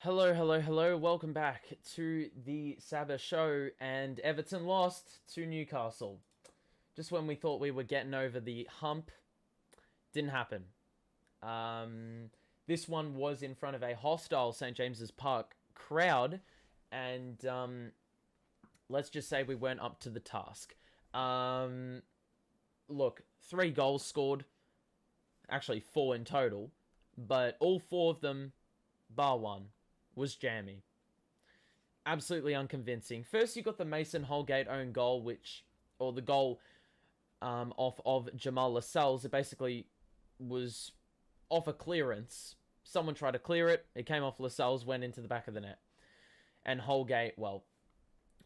Hello, hello, hello. Welcome back to the Saba show. And Everton lost to Newcastle. Just when we thought we were getting over the hump, didn't happen. This one was in front of a hostile St James's Park crowd, and let's just say we weren't up to the task. Look, 3 goals scored, actually 4 in total, but all 4 of them, bar one, was jammy. Absolutely unconvincing. First, you got the Mason Holgate own goal, or the goal off of Jamaal Lascelles. It basically was off a clearance. Someone tried to clear it. It came off Lascelles, went into the back of the net. And Holgate, well,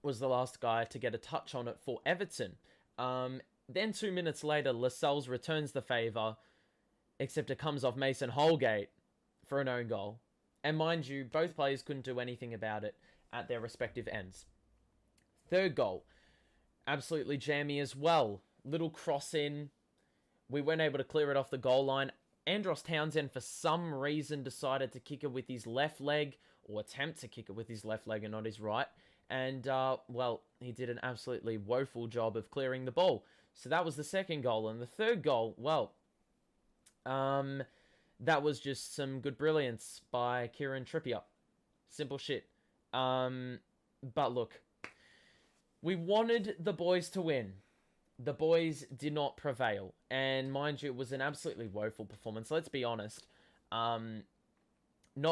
was the last guy to get a touch on it for Everton. Then 2 minutes later, Lascelles returns the favour, except it comes off Mason Holgate for an own goal. And mind you, both players couldn't do anything about it at their respective ends. Third goal, absolutely jammy as well. Little cross in. We weren't able to clear it off the goal line. Andros Townsend, for some reason, decided to kick it with his left leg, or attempt to kick it with his left leg and not his right. And, well, he did an absolutely woeful job of clearing the ball. So that was the second goal. And the third goal, well, that was just some good brilliance by Kieran Trippier. Simple shit. But look, we wanted the boys to win. The boys did not prevail. And mind you, it was an absolutely woeful performance. Let's be honest. Not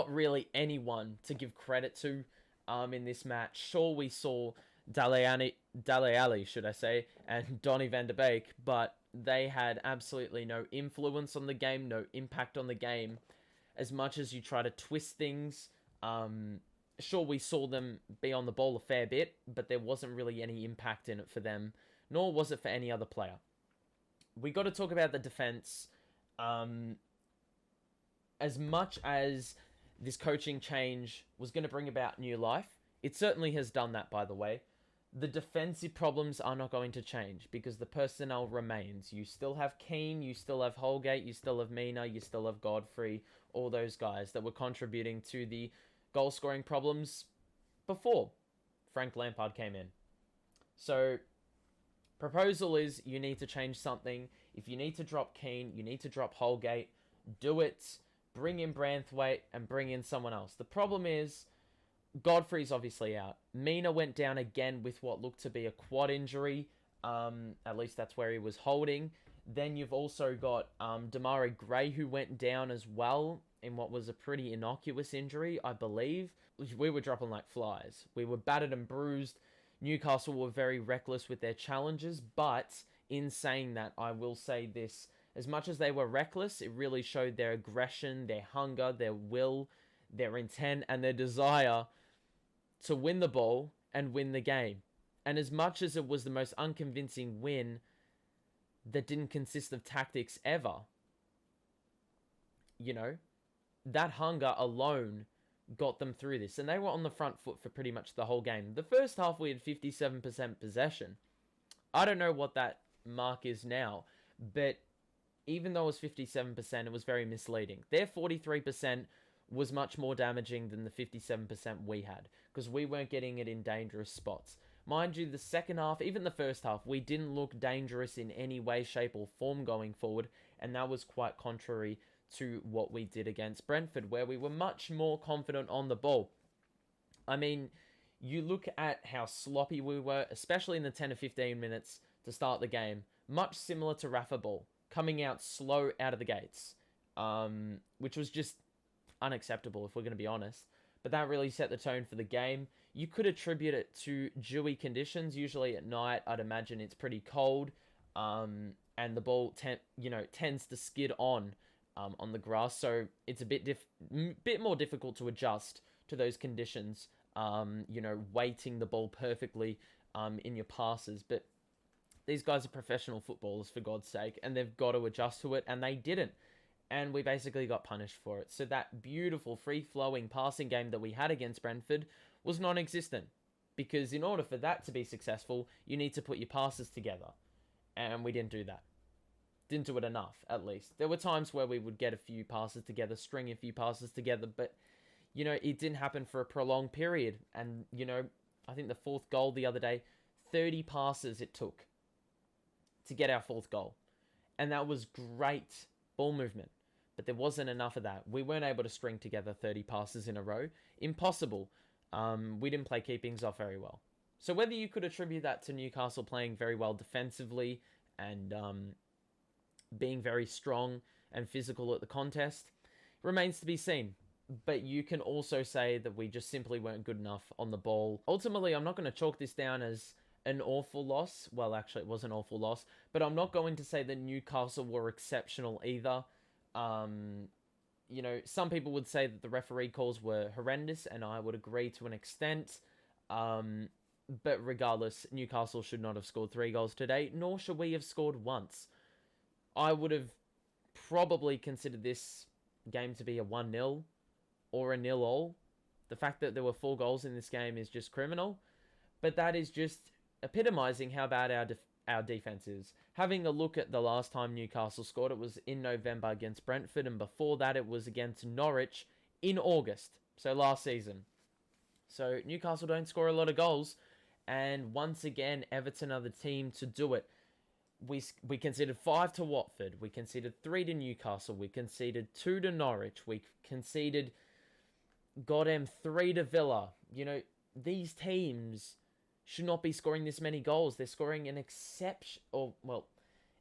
really anyone to give credit to in this match. Sure, we saw Dele Alli, should I say, and Donny van de Beek, but they had absolutely no influence on the game, no impact on the game. As much as you try to twist things, sure, we saw them be on the ball a fair bit, but there wasn't really any impact in it for them, nor was it for any other player. We got to talk about the defense. As much as this coaching change was going to bring about new life, it certainly has done that, by the way. The defensive problems are not going to change because the personnel remains. You still have Keane, you still have Holgate, you still have Mina, you still have Godfrey, all those guys that were contributing to the goal-scoring problems before Frank Lampard came in. So, proposal is you need to change something. If you need to drop Keane, you need to drop Holgate, do it. Bring in Branthwaite and bring in someone else. The problem is Godfrey's obviously out. Mina went down again with what looked to be a quad injury. At least that's where he was holding. Then you've also got Damari Gray, who went down as well in what was a pretty innocuous injury, I believe. We were dropping like flies. We were battered and bruised. Newcastle were very reckless with their challenges, but in saying that, I will say this. As much as they were reckless, it really showed their aggression, their hunger, their will, their intent, and their desire to win the ball and win the game. And as much as it was the most unconvincing win that didn't consist of tactics ever, you know, that hunger alone got them through this. And they were on the front foot for pretty much the whole game. The first half, we had 57% possession. I don't know what that mark is now, but even though it was 57%, it was very misleading. Their 43% was much more damaging than the 57% we had, because we weren't getting it in dangerous spots. Mind you, the second half, even the first half, we didn't look dangerous in any way, shape, or form going forward, and that was quite contrary to what we did against Brentford, where we were much more confident on the ball. I mean, you look at how sloppy we were, especially in the 10 to 15 minutes to start the game, much similar to Rafa Ball, coming out slow out of the gates, which was just unacceptable if we're going to be honest. But that really set the tone for the game. You could attribute it to dewy conditions. Usually at night, I'd imagine it's pretty cold, and the ball tends to skid on the grass, so it's a bit more difficult to adjust to those conditions. Weighting the ball perfectly in your passes, but these guys are professional footballers, for God's sake, and they've got to adjust to it, and they didn't. And we basically got punished for it. So that beautiful, free-flowing passing game that we had against Brentford was non-existent. Because in order for that to be successful, you need to put your passes together. And we didn't do that. Didn't do it enough, at least. There were times where we would get a few passes together, string a few passes together, but it didn't happen for a prolonged period. And, I think the fourth goal the other day, 30 passes it took to get our fourth goal. And that was great ball movement. But there wasn't enough of that. We weren't able to string together 30 passes in a row. Impossible. We didn't play keepings off very well. So whether you could attribute that to Newcastle playing very well defensively and being very strong and physical at the contest remains to be seen. But you can also say that we just simply weren't good enough on the ball. Ultimately, I'm not going to chalk this down as an awful loss. Well, actually, it was an awful loss. But I'm not going to say that Newcastle were exceptional either. Some people would say that the referee calls were horrendous, and I would agree to an extent. But regardless, Newcastle should not have scored 3 goals today, nor should we have scored once. I would have probably considered this game to be a 1-0 or a 0-all. The fact that there were 4 goals in this game is just criminal, but that is just epitomizing how bad our defense is. Having a look at the last time Newcastle scored, it was in November against Brentford, and before that it was against Norwich in August, so last season. So Newcastle don't score a lot of goals, and once again, Everton are the team to do it. We conceded 5 to Watford, we conceded 3 to Newcastle, we conceded 2 to Norwich, we conceded 3 to Villa. These teams should not be scoring this many goals. They're scoring an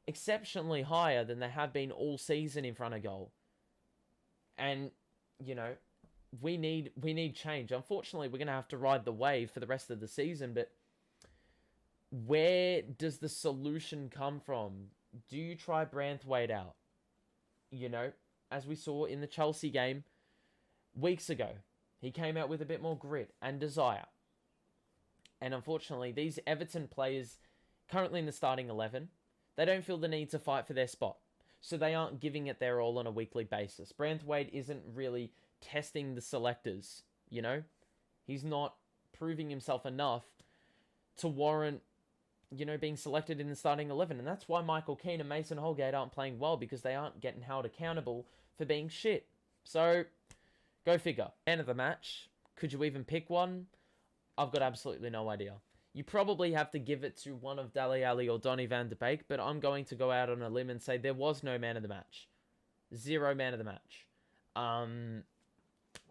exceptionally higher than they have been all season in front of goal. And, we need change. Unfortunately, we're going to have to ride the wave for the rest of the season, but where does the solution come from? Do you try Branthwaite out? As we saw in the Chelsea game weeks ago, he came out with a bit more grit and desire. And unfortunately, these Everton players currently in the starting 11, they don't feel the need to fight for their spot. So they aren't giving it their all on a weekly basis. Branthwaite isn't really testing the selectors, He's not proving himself enough to warrant, being selected in the starting 11. And that's why Michael Keane and Mason Holgate aren't playing well, because they aren't getting held accountable for being shit. So, go figure. Man of the match. Could you even pick one? I've got absolutely no idea. You probably have to give it to one of Dele Alli or Donny van de Beek, but I'm going to go out on a limb and say there was no man of the match. 0 man of the match.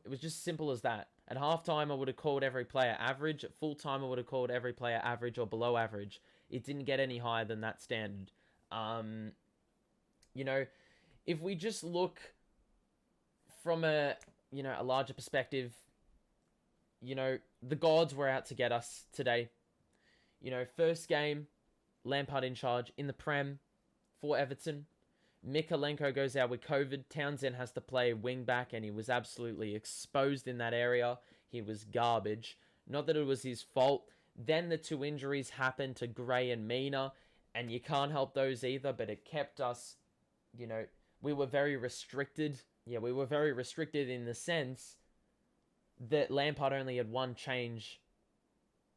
It was just simple as that. At halftime, I would have called every player average. At full time, I would have called every player average or below average. It didn't get any higher than that standard. If we just look from a larger perspective, the gods were out to get us today. First game, Lampard in charge in the Prem for Everton. Mikalenko goes out with COVID. Townsend has to play wing back, and he was absolutely exposed in that area. He was garbage. Not that it was his fault. Then the 2 injuries happened to Gray and Mina, and you can't help those either, but it kept us, we were very restricted. Yeah, we were very restricted in the sense that Lampard only had 1 change,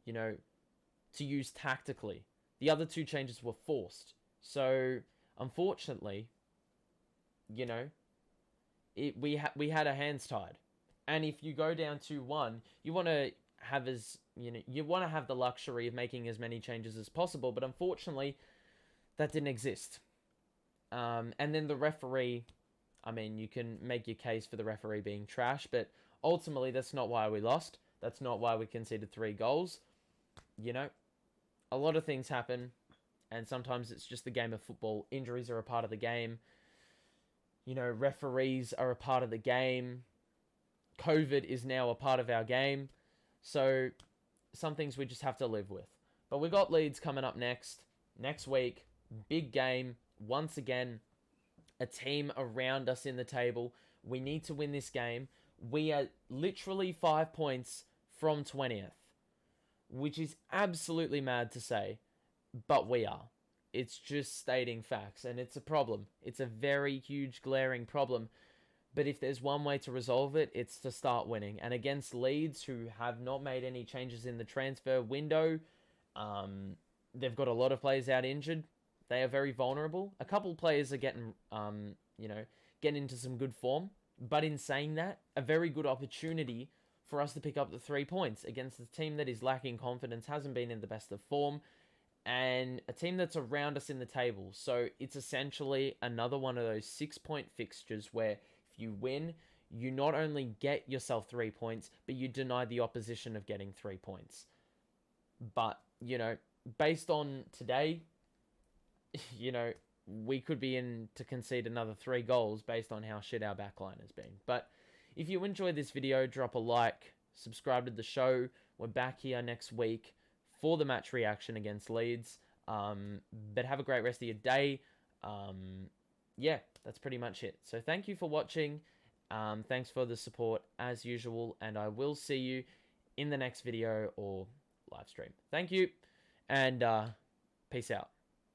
to use tactically. The other 2 changes were forced. So, unfortunately, we had our hands tied. And if you go down 2-1, you want to have the luxury of making as many changes as possible, but unfortunately, that didn't exist. And then the referee, you can make your case for the referee being trash, but ultimately, that's not why we lost. That's not why we conceded 3 goals. A lot of things happen, and sometimes it's just the game of football. Injuries are a part of the game. Referees are a part of the game. COVID is now a part of our game. So, some things we just have to live with. But we got Leeds coming up next week. Big game. Once again, a team around us in the table. We need to win this game. We are literally 5 points from 20th, which is absolutely mad to say, but we are. It's just stating facts, and it's a problem. It's a very huge, glaring problem. But if there's one way to resolve it, it's to start winning. And against Leeds, who have not made any changes in the transfer window, they've got a lot of players out injured. They are very vulnerable. A couple players are getting into some good form, But in saying that, a very good opportunity for us to pick up the 3 points against a team that is lacking confidence, hasn't been in the best of form, and a team that's around us in the table. So it's essentially another one of those 6-point fixtures where if you win, you not only get yourself 3 points, but you deny the opposition of getting 3 points. But, based on today, we could be in to concede another 3 goals based on how shit our backline has been. But if you enjoyed this video, drop a like, subscribe to the show. We're back here next week for the match reaction against Leeds. But have a great rest of your day. Yeah, that's pretty much it. So thank you for watching. Thanks for the support as usual. And I will see you in the next video or live stream. Thank you. And peace out.